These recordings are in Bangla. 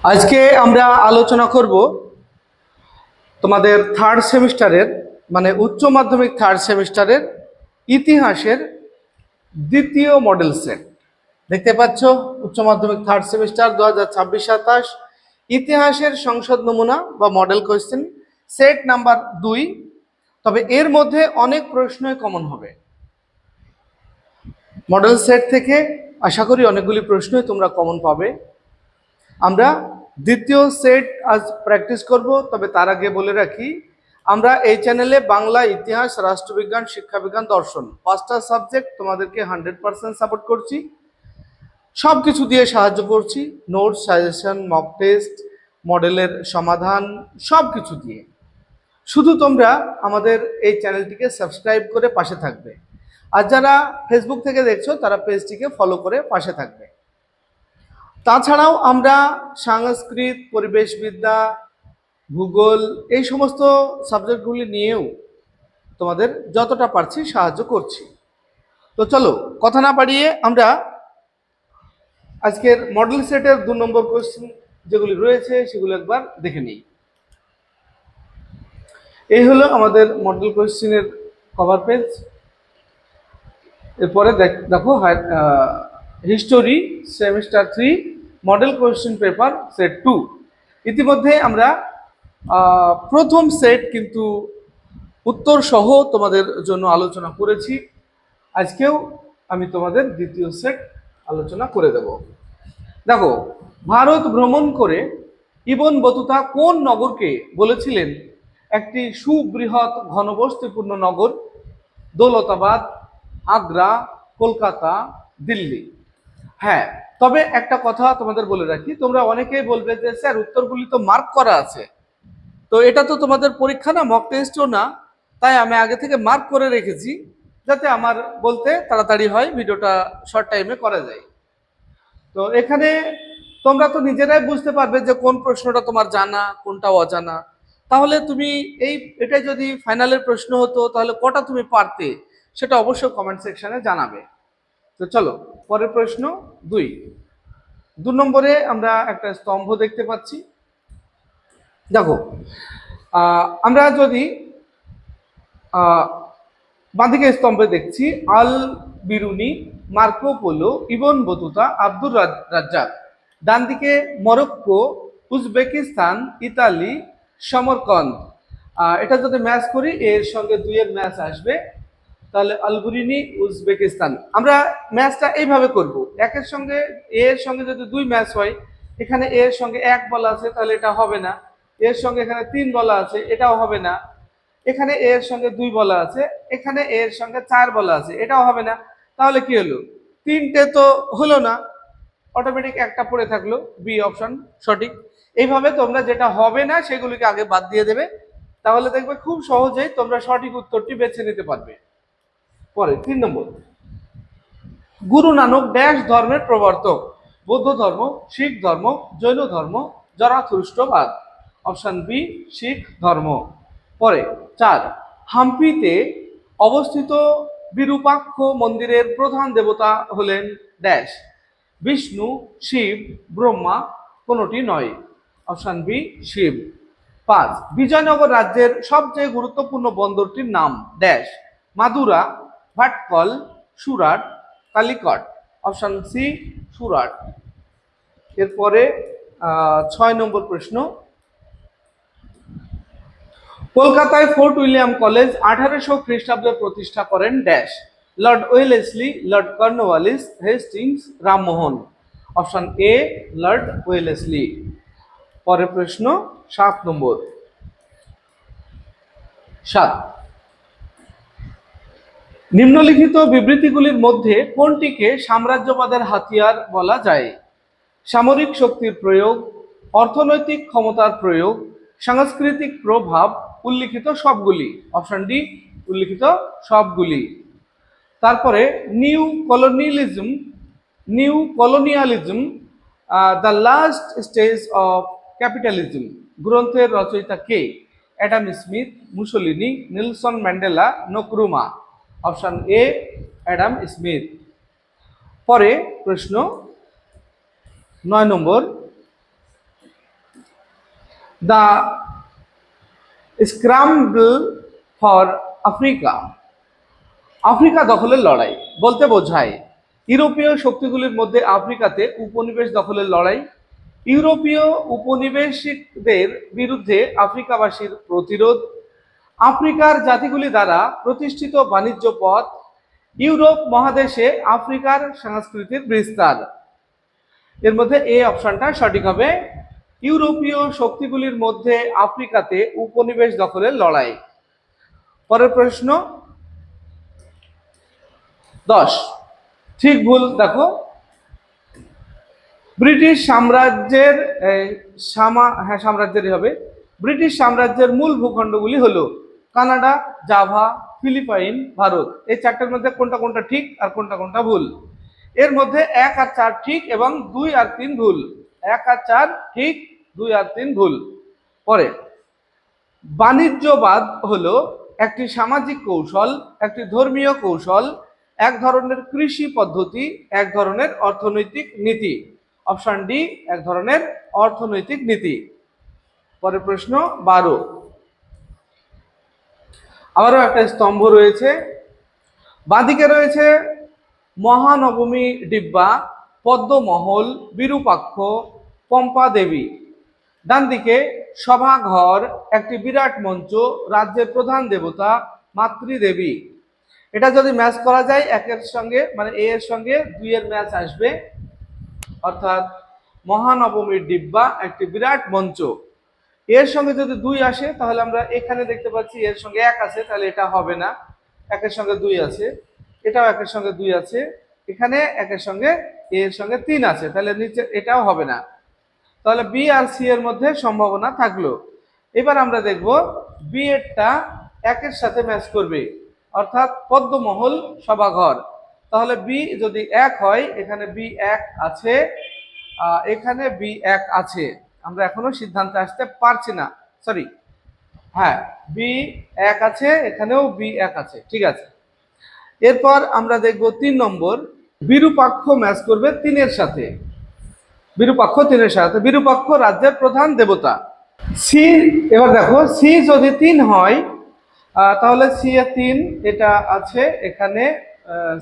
আজকে আমরা আলোচনা করব তোমাদের থার্ড সেমিস্টারের মানে উচ্চ মাধ্যমিক থার্ড সেমিস্টারের ইতিহাসের দ্বিতীয় মডেল সেট। দেখতে পাচ্ছ উচ্চ মাধ্যমিক থার্ড সেমিস্টার 2026-27 ইতিহাসের সংসদ নমুনা বা মডেল কোয়েশ্চেন সেট নাম্বার 2। তবে এর মধ্যে অনেক প্রশ্নই কমন হবে। মডেল সেট থেকে আশা করি অনেকগুলি প্রশ্নই তোমরা কমন পাবে। আমরা দ্বিতীয় সেট আজ প্র্যাকটিস করব। তবে তার আগে বলে রাখি, আমরা এই চ্যানেলে বাংলা, ইতিহাস, রাষ্ট্রবিজ্ঞান, শিক্ষাবিজ্ঞান, দর্শন 5টা সাবজেক্ট তোমাদেরকে 100% সাপোর্ট করছি। সব কিছু দিয়ে সাহায্য করছি, নোটস, সাজেশন, মক টেস্ট, মডেলের সমাধান, সব কিছু দিয়ে। শুধু তোমরা আমাদের এই চ্যানেলটিকে সাবস্ক্রাইব করে পাশে থাকবে। আর যারা ফেসবুক থেকে দেখছো তারা পেজটিকে ফলো করে পাশে থাকবে। তাছাড়াও আমরা সংস্কৃত, পরিবেশবিদ্যা, ভূগোল এই সমস্ত সাবজেক্টগুলি নিয়েও তোমাদের যতটা পারছি সাহায্য করছি। তো চলো কথা না বাড়িয়ে আমরা আজকের মডেল সেটের 2 নম্বর কোশ্চেন যেগুলি রয়েছে সেগুলো একবার দেখে নিই। এই হলো আমাদের মডেল কোশ্চেনের কভার পেজ। এরপরে দেখো history semester 3 model question paper set 2। ইতিমধ্যে আমরা প্রথম সেট কিন্তু উত্তর সহ তোমাদের জন্য আলোচনা করেছি। আজকেও আমি তোমাদের দ্বিতীয় সেট আলোচনা করে দেব। দেখো, ভারত ভ্রমণ করে ইবন বতুতা কোন নগরকে বলেছিলেন একটি সুবৃহৎ ঘনবসতিপূর্ণ নগর? দৌলতাবাদ, আগ্রা, কলকাতা, দিল্লি। হ্যাঁ, তবে একটা কথা তোমাদের বলে রাখি, তোমরা অনেকেই বলবে যে স্যার উত্তরগুলি তো মার্ক করা আছে, তো এটা তো তোমাদের পরীক্ষা না, মক টেস্টও না, তাই আমি আগে থেকে মার্ক করে রেখেছি যাতে আমার বলতে তাড়াতাড়ি হয়, ভিডিওটা শর্ট টাইমে করা যায়। তো এখানে তোমরা তো নিজেরাই বুঝতে পারবে যে কোন প্রশ্নটা তোমার জানা, কোনটা অজানা। তাহলে তুমি এটাই যদি ফাইনালের প্রশ্ন হতো তাহলে কটা তুমি পারতে সেটা অবশ্যই কমেন্ট সেকশনে জানাবে। তো চলো পরের প্রশ্ন 2 নম্বরে আমরা একটা স্তম্ভ দেখতে পাচ্ছি। দেখো, আমরা যদি বাঁদিকে স্তম্ভে দেখছি Al Biruni, Marco Polo, Ibn Battuta, Abdur Razzaq. ডান দিকে মরক্কো, উজবেকিস্তান, ইতালি, সমরকন্দ। এটা যদি ম্যাচ করি এর সঙ্গে 2 এর ম্যাচ আসবে, তাহলে আলবুরিনি, উজবেকিস্তান। আমরা ম্যাচটা এইভাবে করব, একের সঙ্গে এর সঙ্গে যদি 2 ম্যাচ হয়, এখানে এর সঙ্গে 1 বলা আছে তাহলে এটা হবে না, এর সঙ্গে এখানে 3 বলা আছে এটাও হবে না, এখানে এর সঙ্গে 2 বলা আছে, এখানে এর সঙ্গে 4 বলা আছে এটাও হবে না। তাহলে কি হলো, 3টে তো হলো না, অটোমেটিক একটা পড়ে থাকলো, বি অপশন সঠিক। এইভাবে তোমরা যেটা হবে না সেগুলিকে আগে বাদ দিয়ে দেবে, তাহলে দেখবে খুব সহজেই তোমরা সঠিক উত্তরটি বেছে নিতে পারবে। পরে 3 নম্বর, গুরু নানক ড্যাশ ধর্মের প্রবর্তক? বৌদ্ধ ধর্ম, শিখ ধর্ম, জৈন ধর্ম, জরাথুস্ট্রবাদ। অপশন বি শিখ ধর্ম। পরে 4, হাম্পিতে অবস্থিত বিরূপাক্ষ মন্দিরের প্রধান দেবতা হলেন ড্যাশ? বিষ্ণু, শিব, ব্রহ্মা, কোনোটি নয়। Option B Shiva. 5, বিজয়নগর রাজ্যের সবচেয়ে গুরুত্বপূর্ণ বন্দরটির নাম dash? Madura, Bhatkal, Surat, Calicut. Option C Surat. এরপরে 6 নম্বর প্রশ্ন, কলকাতায় ফোর্ট উইলিয়াম কলেজ 1800 খ্রিস্টাব্দে প্রতিষ্ঠা করেন dash? Lord Wellesley, Lord Cornwallis, Hastings, Rammohan. Option A Lord Wellesley. পরের প্রশ্ন 7 নম্বর। 7, নিম্নলিখিত বিবৃতিগুলির মধ্যে কোনটিকে সাম্রাজ্যবাদের হাতিয়ার বলা যায়? সামরিক শক্তির প্রয়োগ, অর্থনৈতিক ক্ষমতার প্রয়োগ, সাংস্কৃতিক প্রভাব, উল্লিখিত সবগুলি। অপশন ডি উল্লিখিত সবগুলি। তারপরে new colonialism the last stage of capitalism গ্রন্থের রচয়িতা কে? Adam Smith, Mussolini, Nelson Mandela, Nkrumah. Option A Adam Smith. পরে প্রশ্ন 9 নম্বর, the scramble for Africa. Africa দখলের লড়াই বলতে বোঝায় ইউরোপীয় শক্তিগুলির মধ্যে আফ্রিকাতে উপনিবেশ দখলের লড়াই, ইউরোপীয় উপনিবেশিকদের বিরুদ্ধে আফ্রিকাবাসীর প্রতিরোধ, আফ্রিকার জাতিগুলি দ্বারা প্রতিষ্ঠিত বাণিজ্য পথ, ইউরোপ মহাদেশে আফ্রিকার সংস্কৃতির বিস্তার। এর মধ্যে এ অপশনটা সঠিক হবে, ইউরোপীয় শক্তিগুলির মধ্যে আফ্রিকাতে উপনিবেশ দখলের লড়াই। পরের প্রশ্ন 10, ঠিক ভুল দেখো। ব্রিটিশ সাম্রাজ্যের সাম্রাজ্যেরই হবে। ব্রিটিশ সাম্রাজ্যের মূল ভূখণ্ডগুলি হলো কানাডা, জাভা, ফিলিপাইন, ভারত। এই চারটার মধ্যে কোনটা কোনটা ঠিক আর কোনটা কোনটা ভুল? এর মধ্যে 1 আর 4 ঠিক এবং 2 আর 3 ভুল। 1 আর 4 ঠিক, 2 আর 3 ভুল। পরে বাণিজ্যবাদ হলো একটি সামাজিক কৌশল, একটি ধর্মীয় কৌশল, এক ধরনের কৃষি পদ্ধতি, এক ধরনের অর্থনৈতিক নীতি। অপশন ডি, এক ধরনের অর্থনৈতিক নীতি। পরের প্রশ্ন 12, আবারও একটা স্তম্ভ রয়েছে। বাঁদিকে রয়েছে মহানবমী ডিব্বা, পদ্মমহল, বিরূপাক্ষ, পম্পা দেবী। ডান দিকে সভাঘর, একটি বিরাট মঞ্চ, রাজ্যের প্রধান দেবতা মাতৃদেবী। এটা যদি ম্যাচ করা যায় একের সঙ্গে, মানে এ এর সঙ্গে 2 এর ম্যাচ আসবে, অর্থাৎ মহানবমীর ডিব্বা একটি বিরাট মঞ্চ। এর সঙ্গে যদি 2 আসে তাহলে আমরা এখানে দেখতে পাচ্ছি এর সঙ্গে 1 আছে, তাহলে এটা হবে না। একের সঙ্গে 2 আছে, এটাও একের সঙ্গে 2 আছে, এখানে একের সঙ্গে এর সঙ্গে 3 আছে, তাহলে নিচে এটাও হবে না। তাহলে বি আর সি এর মধ্যে সম্ভাবনা থাকলো। এবার আমরা দেখব বি এরটা একের সাথে ম্যাচ করবে, অর্থাৎ পদ্মমহল সভাঘর। তাহলে বি যদি 1 হয়, এখানে বি 1 আছে, এখানে বি 1 আছে। আমরা এখনো সিদ্ধান্তে আসতে পারছি না, সরি, হ্যাঁ বি 1 আছে, এখানেও বি 1 আছে, ঠিক আছে। এরপর আমরা দেখব 3 নম্বর, বিরূপাক্ষ ম্যাচ করবে 3 এর সাথে। বিরূপাক্ষ 3 এর সাথে, বিরূপাক্ষ রাজ্যের প্রধান দেবতা। সি, এবার দেখো সি যদি 3 হয়, তাহলে সি এ 3 এটা আছে, এখানে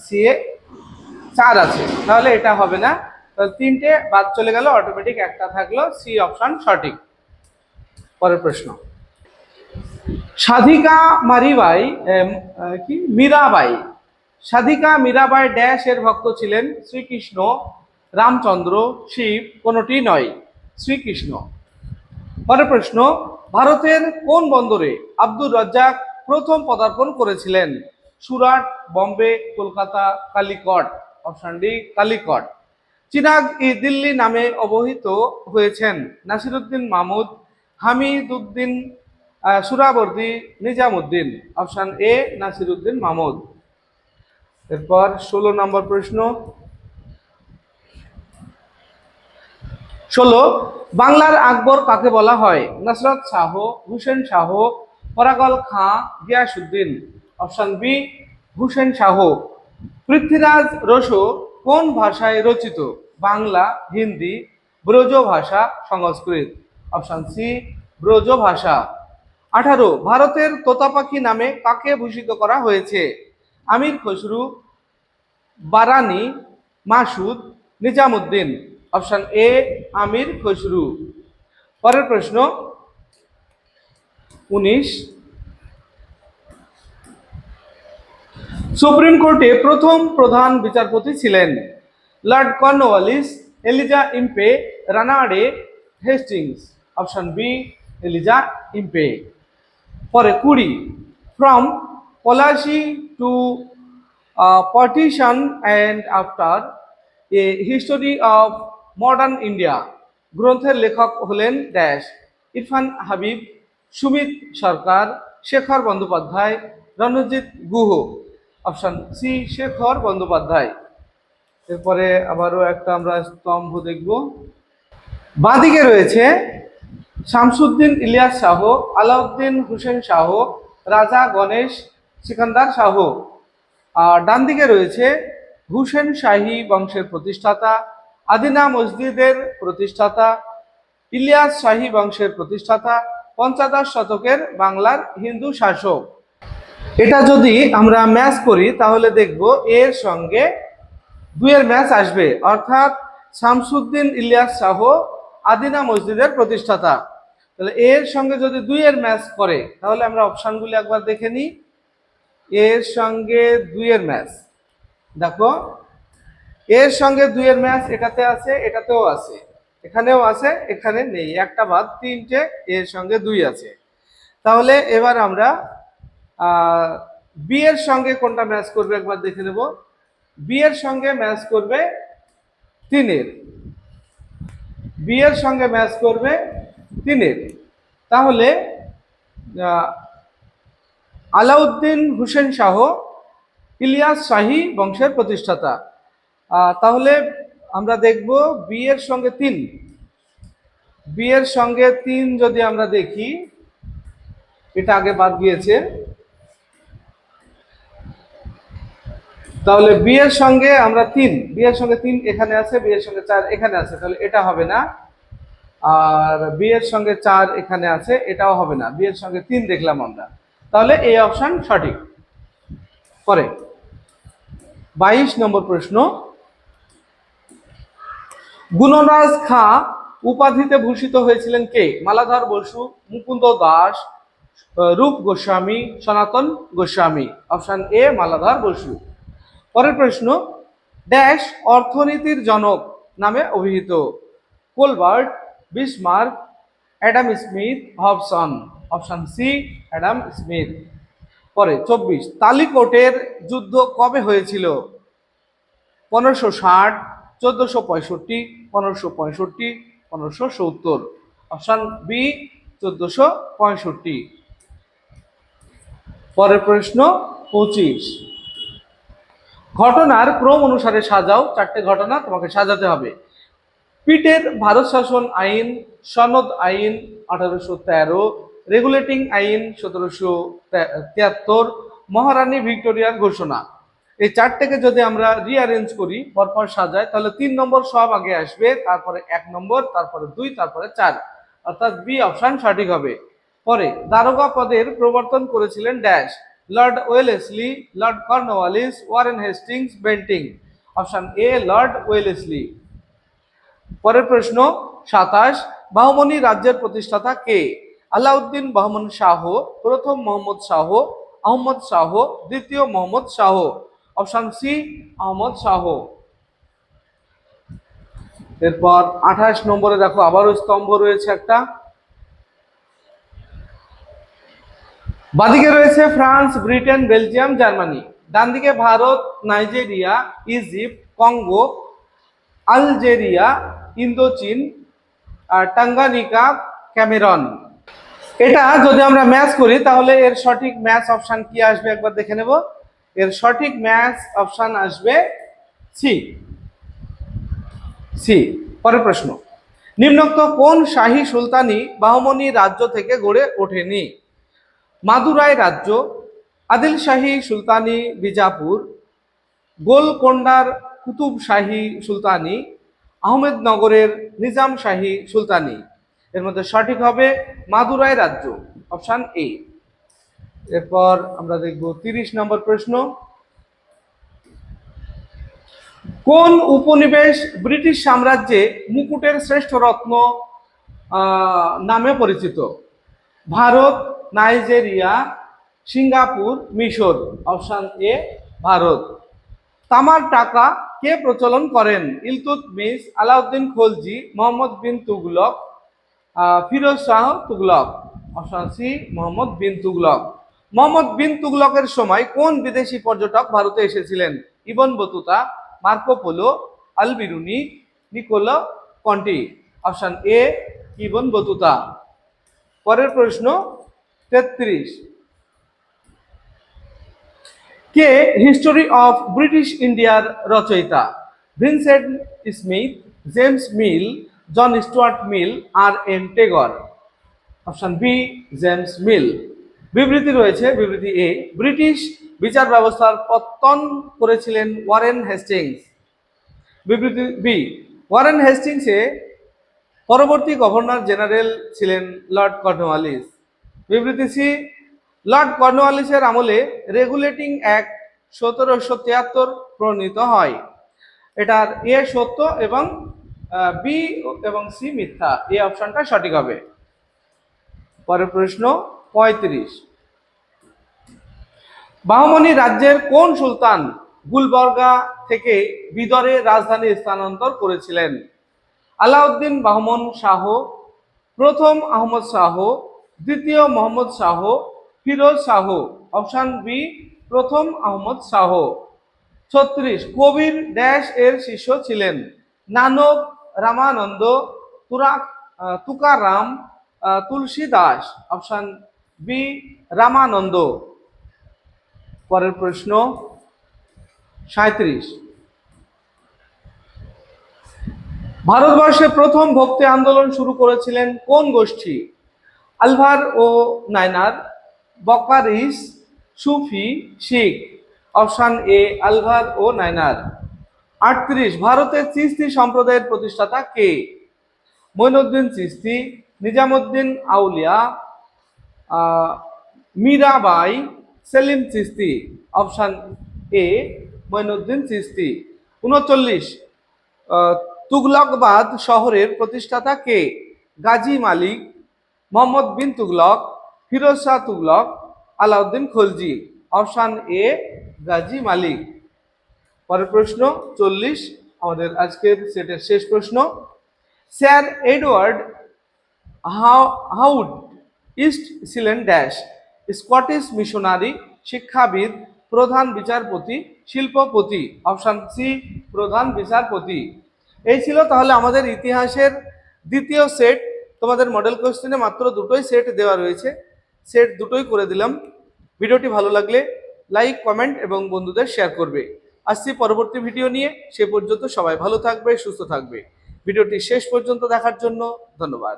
সি এ 4 আছে, তাহলে এটা হবে না। তাহলে 3টে বাদ চলে গেল, অটোমেটিক একটা থাকলো, সি অপশন সঠিক। পরের প্রশ্ন, সাধিকা মারিবাই কি মীরাবাই, সাধিকা মীরাবাই ড্যাশ এর ভক্ত ছিলেন? শ্রীকৃষ্ণ, রামচন্দ্র, শিব, কোনটি নয়, শ্রীকৃষ্ণ। পরের প্রশ্ন, ভারতের কোন বন্দরে আব্দুর রাজ্জাক প্রথম পদার্পণ করেছিলেন? সুরাট, বম্বে, কলকাতা, কালিকট। Option D, Calicut. চিরাগ ই দিল্লি নামে অবহিত হয়েছেন? নাসিরুদ্দিন মাহমুদ, হামিদুদ্দিন সুরাবর্দী, নিজামুদ্দিন। Option A, Nasiruddin Mahmud. এরপর 16 নম্বর প্রশ্ন, 16, বাংলার আকবর কাকে বলা হয়? নসরত শাহ, হুসেন শাহ, ফরাগল খাঁ, গিয়াসউদ্দিন। Option B, Hussain Shah. পৃথ্বীরাজ রসো কোন ভাষায় রচিত? বাংলা, হিন্দি, ব্রজ ভাষা, সংস্কৃত। অপশন সি, ব্রজ ভাষা। 18, ভারতের তোতা পাখি নামে কাকে ভূষিত করা হয়েছে? আমির খসরু, বারানি, মাসুদ, নিজামুদ্দিন। Option A, Amir Khusrau. পরের প্রশ্ন 19, সুপ্রিম কোর্টে প্রথম প্রধান বিচারপতি ছিলেন? Lord Cornwallis, Elijah Impey, Ranade, Hastings. Option B, Elijah Impey. পরে 20, from Plassey to partition and after a history of modern India গ্রন্থের লেখক হলেন dash? Irfan Habib, Sumit Sarkar, Shekhar Bandyopadhyay, Ranajit Guha. Option C, Shekhar Bandyopadhyay. এরপরে আবারও একটা আমরা স্তম্ভ দেখব। বাঁদিকে রয়েছে শামসুদ্দিন ইলিয়াস শাহ, আলাউদ্দিন হুসেন শাহ, রাজা গণেশ সিকান্দার শাহ। আর ডান দিকে রয়েছে হুসেন শাহী বংশের প্রতিষ্ঠাতা, আদিনা মসজিদের প্রতিষ্ঠাতা, ইলিয়াস শাহী বংশের প্রতিষ্ঠাতা, পঞ্চদশ শতকের বাংলার হিন্দু শাসক। এটা যদি আমরা ম্যাচ করি তাহলে দেখব এর সঙ্গে দুইয়ের ম্যাচ আসবে, অর্থাৎ শামসুদ্দিন ইলিয়াস শাহ আদিনা মসজিদের প্রতিষ্ঠাতা। তাহলে এর সঙ্গে যদি দুইয়ের ম্যাচ করে তাহলে আমরা অপশনগুলি একবার দেখে নিই। এর সঙ্গে দুইয়ের ম্যাচ, দেখো এর সঙ্গে দুইয়ের ম্যাচ এটাতে আছে, এটাতেও আছে, এখানেও আছে, এখানে নেই, একটা বাদ তিনটে এর সঙ্গে দুই আছে। তাহলে এবার আমরা বি এর সঙ্গে কোনটা ম্যাচ করবে একবার দেখে নেব। বি এর সঙ্গে ম্যাচ করবে তিনের, বি এর সঙ্গে ম্যাচ করবে তিনের। তাহলে আলাউদ্দিন হোসেন শাহ ইলিয়াস শাহী বংশের প্রতিষ্ঠাতা। তাহলে আমরা দেখব বি এর সঙ্গে তিন, বি এর সঙ্গে তিন যদি আমরা দেখি, এটা আগে বাদ গিয়েছে, তাহলে বি এর সঙ্গে আমরা তিন, বি এর সঙ্গে তিন এখানে আছে, বি এর সঙ্গে চার এখানে আছে, তাহলে এটা হবে না। আর বি এর সঙ্গে চার এখানে আছে, এটাও হবে না, বি এর সঙ্গে তিন দেখলাম আমরা, তাহলে এই অপশন সঠিক। পরে 22 নম্বর প্রশ্ন, গুণরাজ খাঁ উপাধিতে ভূষিত হয়েছিলেন কে? মালাধর বসু, মুকুন্দ দাস, রূপ গোস্বামী, সনাতন গোস্বামী। Option A Maladhar Basu. পরের প্রশ্ন, ড্যাশ অর্থনীতির জনক নামে অভিহিত? Colbert, Bismarck, Adam Smith, Hobson. Option C Adam Smith. পরে 24, তালিকোটের যুদ্ধ কবে হয়েছিল? 1560, 1465, 1565, 1570। Option B 1465। পরের প্রশ্ন 25, ঘটনার ক্রম অনুসারে সাজাও। চারটে ঘটনা তোমাকে সাজাতে হবে। পিটের ভারত শাসন আইন, সনদ আইন 1813, রেগুলেটিং আইন 1773, মহারানী ভিক্টোরিয়ার ঘোষণা। এই চারটেকে যদি আমরা রিঅ্যারেঞ্জ করি, পরপর সাজাই, তাহলে 3 নম্বর সব আগে আসবে, তারপরে 1 নম্বর, তারপরে 2, তারপরে 4, অর্থাৎ বি অপশন সঠিক হবে। পরে দারোগা পদের প্রবর্তন করেছিলেন dash? Lord Wellesley, Lord Cornwallis, Warren Hastings, Bentinck. Option A Lord Wellesley. পরের প্রশ্ন 27, বাহমনি রাজ্যের প্রতিষ্ঠাতা কে? আলাউদ্দিন বাহমন শাহ, প্রথম মোহাম্মদ শাহ, আহমদ শাহ, দ্বিতীয় মোহাম্মদ শাহ। Option C Ahmad Shah. এরপর 28 নম্বরে দেখো আবারও স্তম্ভ রয়েছে একটা, বাদিকে রয়েছে ফ্রান্স, ব্রিটেন, বেলজিয়াম, জার্মানি। ডান দিকে Bharat, Nigeria, Egypt, Congo, Algeria, ইন্দোচীন, টাঙ্গানিকা, ক্যামেরন। এটা যদি আমরা ম্যাচ করি তাহলে এর সঠিক ম্যাচ অপশন কি আসবে একবার দেখে নেব। এর সঠিক ম্যাচ অপশন আসবে সি, সি। পরের প্রশ্ন, নিম্নোক্ত কোন শাহী সুলতানি বাহমনি রাজ্য থেকে গড়ে ওঠেনি? মাদুরাই রাজ্য, আদিল শাহী সুলতানি বিজাপুর, গোলকোন্ডার কুতুব শাহী সুলতানি, আহমেদনগরের নিজাম শাহী সুলতানি। এর মধ্যে সঠিক হবে মাদুরাই রাজ্য, অপশন এ। এরপর আমরা দেখব 30 নম্বর প্রশ্ন, কোন উপনিবেশ ব্রিটিশ সাম্রাজ্যে মুকুটের শ্রেষ্ঠ রত্ন নামে পরিচিত? ভারত, নাইজেরিয়া, সিঙ্গাপুর, মিশর। Option A Bharat. তামার টাকা কে প্রচলন করেন? ইলতুৎমিশ, আলাউদ্দিন খলজি, মোহাম্মদ বিন তুগলক, ফিরোজ শাহ তুগলক। Option C Muhammad bin Tughlaq. মোহাম্মদ বিন তুগলকের সময় কোন বিদেশি পর্যটক ভারতে এসেছিলেন? Ibn Battuta, Marco Polo, Al Biruni, Niccolo Conti. Option A Ibn Battuta. পরের প্রশ্ন 33, কে হিস্টোরি অফ ব্রিটিশ ইন্ডিয়ার রচয়িতা? Vincent Smith, James Mill, John Stuart Mill, R N Tagore. Option B James Mill. বিবৃতি রয়েছে, বিবৃতি এ, ব্রিটিশ বিচার ব্যবস্থার পতন করেছিলেন ওয়ারেন হেস্টিংস। বিবৃতি বি, ওয়ারেন হেস্টিংসে পরবর্তী গভর্নর জেনারেল ছিলেন লর্ড কর্নওয়ালিস। বিবৃতি সি, লর্ড কর্নওয়ালিসের আমলে রেগুলেটিং অ্যাক্ট 1773 প্রণীত হয়। এটার এ সত্য এবং বি এবং সি মিথ্যা, এই অপশনটা সঠিক হবে। পরের প্রশ্ন 35, বাহমনি রাজ্যের কোন সুলতান গুলবর্গা থেকে বিদরে রাজধানী স্থানান্তর করেছিলেন? আলাউদ্দিন বাহমন শাহ, প্রথম আহমদ শাহ, দ্বিতীয় মোহাম্মদ শাহ, ফিরোজ শাহ। অপশন বি, প্রথম আহমদ শাহ। 36, কবির ড্যাশ এর শিষ্য ছিলেন? নানক, রামানন্দ, তুকারাম, তুলসী দাস। Option B, Ramanand. পরের প্রশ্ন 37, ভারতবর্ষে প্রথম ভক্তি আন্দোলন শুরু করেছিলেন কোন গোষ্ঠী? আলভার ও নায়নার, বকারিস, সুফি, শিখ। অপশন এ, আলভার ও নায়নার। 38, ভারতের চিশতি সম্প্রদায়ের প্রতিষ্ঠাতা কে? মঈনুদ্দিন চিশতি, নিজামুদ্দিন আউলিয়া, মীরাবাই, সেলিম চিশতি। Option A, Moinuddin Chishti. 39, তুগলকবাদ শহরের প্রতিষ্ঠাতা কে? গাজী মালিক, মোহাম্মদ বিন তুগলক, ফিরোজ শাহ তুগলক, আলাউদ্দিন খলজি। Option A, Ghazi Malik. পরের প্রশ্ন 40, আমাদের আজকের সেটের শেষ প্রশ্ন। স্যার এডওয়ার্ড হাউড ইস্ট ছিলেন ড্যাশ? স্কটিশ মিশনারি, শিক্ষাবিদ, প্রধান বিচারপতি, শিল্পপতি। অপশন সি, প্রধান বিচারপতি। এই ছিল তাহলে আমাদের ইতিহাসের দ্বিতীয় সেট। তোমাদের মডেল কোশ্চেনে মাত্র দুটোই সেট দেওয়া রয়েছে, সেট দুটোই করে দিলাম। ভিডিওটি ভালো লাগলে লাইক, কমেন্ট এবং বন্ধুদের শেয়ার করবে। আসছি পরবর্তী ভিডিও নিয়ে, সে পর্যন্ত সবাই ভালো থাকবে, সুস্থ থাকবে। ভিডিওটি শেষ পর্যন্ত দেখার জন্য ধন্যবাদ।